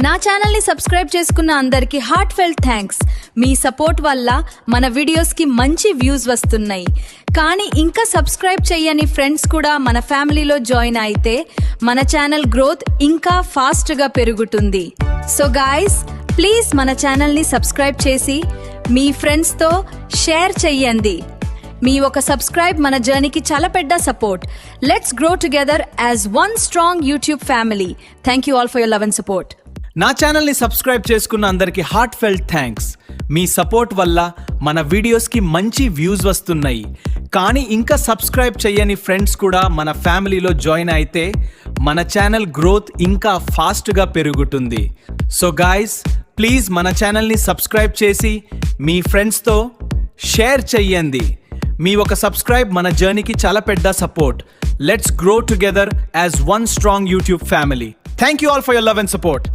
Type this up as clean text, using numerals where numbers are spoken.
నా ఛానల్ని సబ్స్క్రైబ్ చేసుకున్న అందరికీ హార్ట్ ఫెల్ట్ థ్యాంక్స్. మీ సపోర్ట్ వల్ల మన వీడియోస్కి మంచి వ్యూస్ వస్తున్నాయి. కానీ ఇంకా సబ్స్క్రైబ్ చేయని ఫ్రెండ్స్ కూడా మన ఫ్యామిలీలో జాయిన్ అయితే మన ఛానల్ గ్రోత్ ఇంకా ఫాస్ట్గా పెరుగుతుంది. సో గాయ్స్, ప్లీజ్ మన ఛానల్ని సబ్స్క్రైబ్ చేసి మీ ఫ్రెండ్స్తో షేర్ చెయ్యండి. మీ ఒక సబ్స్క్రైబ్ మన జర్నీకి చాలా పెద్ద support. Let's grow together as one strong YouTube family. Thank you all for your love and support. నా ఛానల్ని సబ్స్క్రైబ్ చేసుకున్న అందరికీ హార్ట్ ఫెల్ట్ థ్యాంక్స్. మీ సపోర్ట్ వల్ల మన వీడియోస్కి మంచి వ్యూస్ వస్తున్నాయి. కానీ ఇంకా సబ్స్క్రైబ్ చేయని ఫ్రెండ్స్ కూడా మన ఫ్యామిలీలో జాయిన్ అయితే మన ఛానల్ గ్రోత్ ఇంకా ఫాస్ట్గా పెరుగుతుంది. సో గాయ్స్, ప్లీజ్ మన ఛానల్ని సబ్స్క్రైబ్ చేసి మీ ఫ్రెండ్స్తో షేర్ చెయ్యండి. మీ ఒక సబ్స్క్రైబ్ మన జర్నీకి చాలా పెద్ద support. Let's grow together as one strong YouTube family. Thank you all for your love and support.